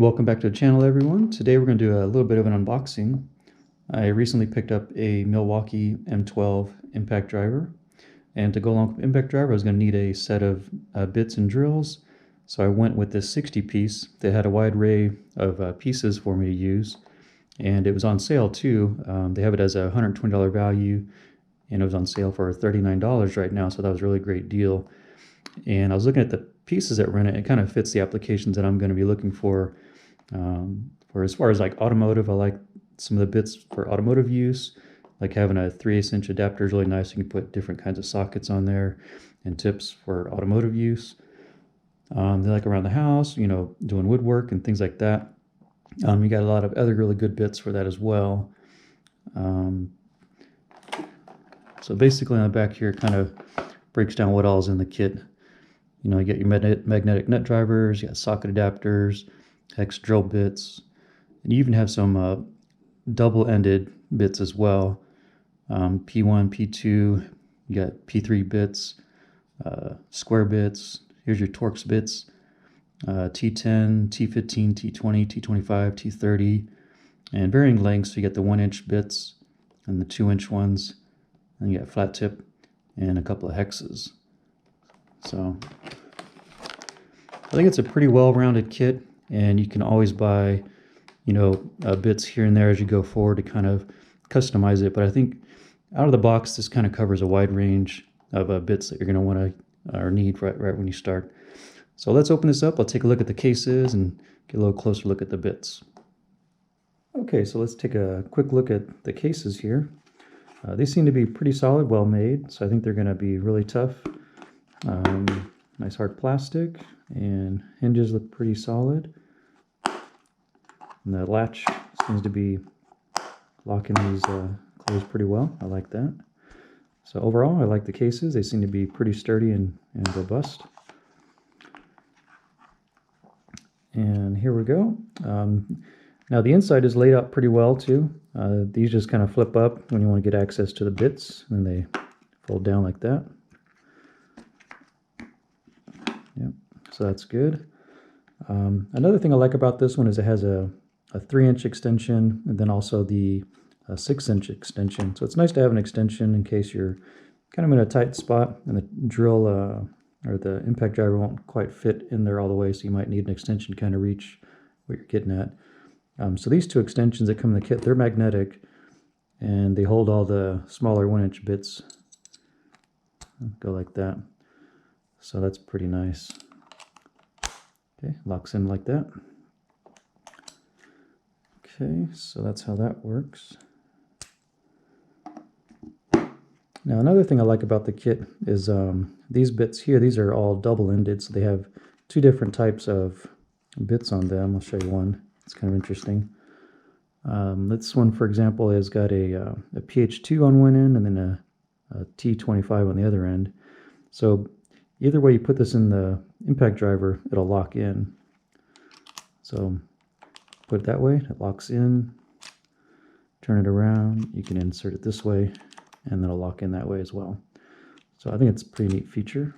welcome back to the channel, everyone. Today we're going to do a little bit of an unboxing. I recently picked up a Milwaukee M12 impact driver, and to go along with impact driver I was going to need a set of bits and drills, so I went with this 60 piece. They had a wide array of pieces for me to use, and it was on sale too. They have it as a $120 value, and it was on sale for $39 right now, so that was a really great deal. And I was looking at the pieces that were in it. It kind of fits the applications that I'm going to be looking for as far as like automotive. I like some of the bits for automotive use, like having a 3/8 inch adapter is really nice. You can put different kinds of sockets on there and tips for automotive use. They like around the house, you know, doing woodwork and things like that. You got a lot of other really good bits for that as well. So basically on the back here it kind of breaks down what all is in the kit. You know, you get your magnetic nut drivers, you got socket adapters, hex drill bits, and you even have some double-ended bits as well. P1, P2, you got P3 bits, square bits. Here's your Torx bits, T10, T15, T20, T25, T30, and varying lengths. You get the 1-inch bits and the 2-inch ones, and you got flat tip and a couple of hexes. So I think it's a pretty well-rounded kit, and you can always buy, you know, bits here and there as you go forward to kind of customize it. But I think out of the box, this kind of covers a wide range of bits that you're going to want to or need right when you start. So let's open this up. I'll take a look at the cases and get a little closer look at the bits. Okay, so let's take a quick look at the cases here. They seem to be pretty solid, well made, so I think they're going to be really tough. Nice hard plastic, and hinges look pretty solid. And the latch seems to be locking these closed pretty well. I like that. So overall, I like the cases. They seem to be pretty sturdy and robust. And here we go. Now the inside is laid out pretty well too. These just kind of flip up when you want to get access to the bits, and they fold down like that. Yep, so that's good. Another thing I like about this one is it has a 3-inch extension, and then also the 6-inch extension. So it's nice to have an extension in case you're kind of in a tight spot and the drill or the impact driver won't quite fit in there all the way, so you might need an extension to kind of reach what you're getting at. So these two extensions that come in the kit, they're magnetic, and they hold all the smaller 1-inch bits. Go like that. So that's pretty nice. Okay, locks in like that. Okay, so that's how that works. Now another thing I like about the kit is these bits here, these are all double-ended, so they have two different types of bits on them. I'll show you one. It's kind of interesting. This one, for example, has got a PH2 on one end and then a T25 on the other end. So either way you put this in the impact driver, it'll lock in. So put it that way, it locks in. Turn it around, you can insert it this way, and then it'll lock in that way as well. So I think it's a pretty neat feature.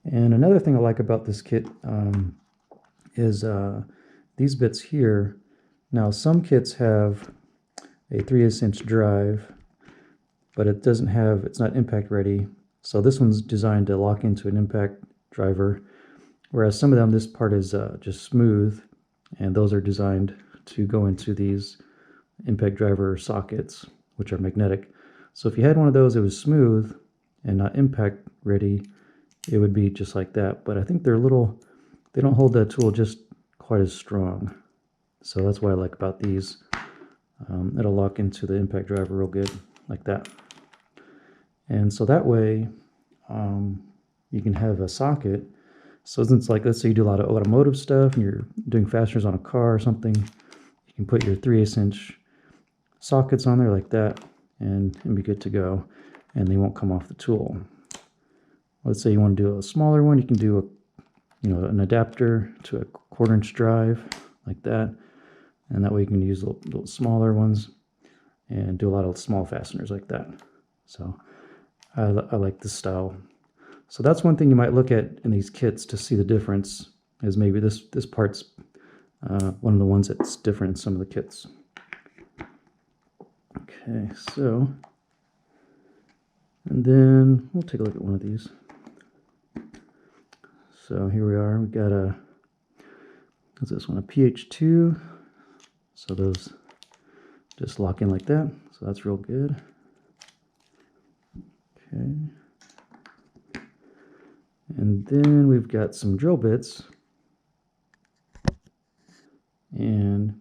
And another thing I like about this kit is these bits here. Now some kits have a 3/8 inch drive, but it doesn't have, it's not impact ready. So this one's designed to lock into an impact driver, whereas some of them, this part is just smooth, and those are designed to go into these impact driver sockets, which are magnetic. So if you had one of those that was smooth and not impact ready, it would be just like that. But I think they're little, they don't hold that tool just quite as strong. So that's what I like about these. It'll lock into the impact driver real good, like that. And so that way, you can have a socket. So since, like, let's say you do a lot of automotive stuff and you're doing fasteners on a car or something, you can put your 3/8 inch sockets on there like that and be good to go, and they won't come off the tool. Let's say you want to do a smaller one, you can do an adapter to a 1/4 inch drive like that, and that way you can use little smaller ones and do a lot of small fasteners like that. So I like this style. So that's one thing you might look at in these kits to see the difference, is maybe this part's one of the ones that's different in some of the kits. Okay, so, and then we'll take a look at one of these. So here we are, we got a, what's this one, a PH2. So those just lock in like that, so that's real good. Okay. And then we've got some drill bits. And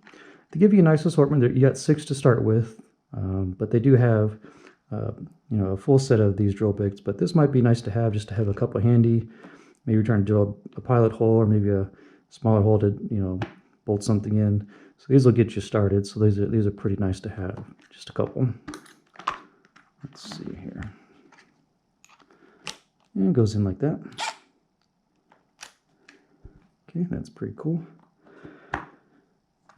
to give you a nice assortment, you got 6 to start with, but they do have you know, a full set of these drill bits. But this might be nice to have, just to have a couple handy. Maybe you're trying to drill a pilot hole, or maybe a smaller hole to, you know, bolt something in. So these will get you started. So these are pretty nice to have. Just a couple. Let's see here. And it goes in like that. Okay, that's pretty cool.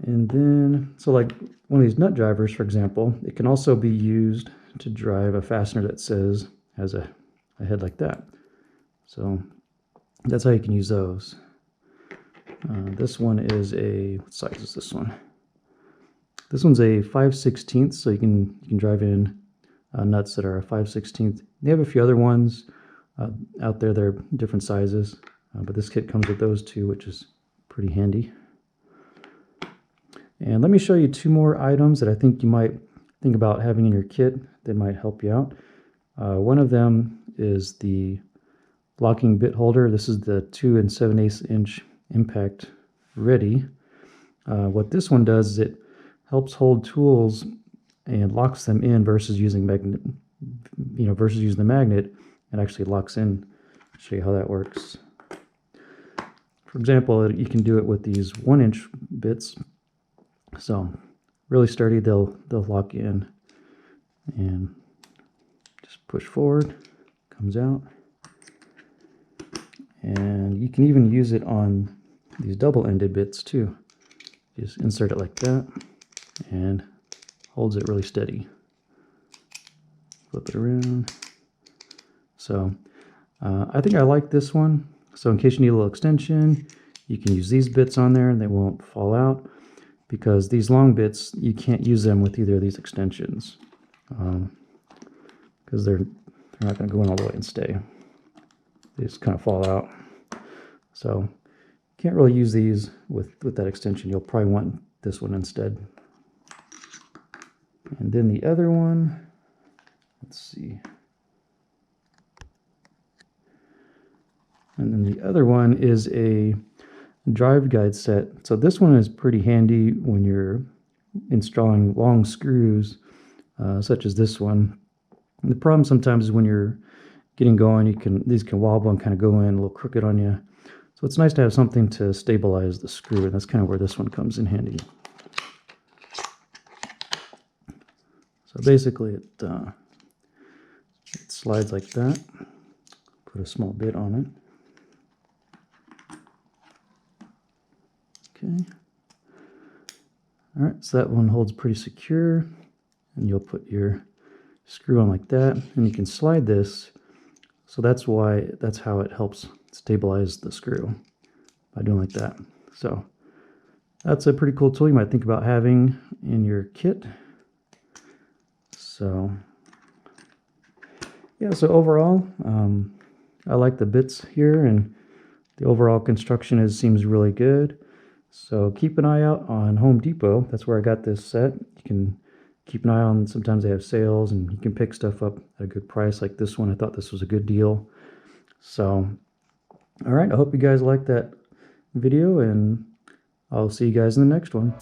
And then, so like one of these nut drivers, for example, it can also be used to drive a fastener that has a head like that. So that's how you can use those. This one is what size is this one? This one's a 5/16, so you can drive in nuts that are a 5/16. They have a few other ones out there that are different sizes, but this kit comes with those two, which is pretty handy. And let me show you 2 more items that I think you might think about having in your kit that might help you out. One of them is the locking bit holder. This is the 2 7/8 inch impact ready. What this one does is it helps hold tools and locks them in versus using magnet, versus using the magnet. It actually locks in. I'll show you how that works. For example, you can do it with these 1-inch bits. So really sturdy, they'll lock in, and just push forward, comes out. And you can even use it on these double-ended bits too. Just insert it like that and holds it really steady. Flip it around. So I think I like this one. So in case you need a little extension, you can use these bits on there and they won't fall out, because these long bits, you can't use them with either of these extensions, because they're not going to go in all the way and stay. They just kind of fall out. So you can't really use these with that extension. You'll probably want this one instead. And then the other one, let's see. And then the other one is a drive guide set. So this one is pretty handy when you're installing long screws, such as this one. And the problem sometimes is when you're getting going, these can wobble and kind of go in a little crooked on you. So it's nice to have something to stabilize the screw, and that's kind of where this one comes in handy. So basically it slides like that. Put a small bit on it. Okay. All right, so that one holds pretty secure, and you'll put your screw on like that, and you can slide this. So that's how it helps stabilize the screw, by doing like that. So that's a pretty cool tool you might think about having in your kit. So yeah, so overall, I like the bits here, and the overall construction seems really good. So keep an eye out on Home Depot. That's where I got this set. You can keep an eye on, sometimes they have sales, and you can pick stuff up at a good price like this one. I thought this was a good deal. So, all right, I hope you guys liked that video, and I'll see you guys in the next one.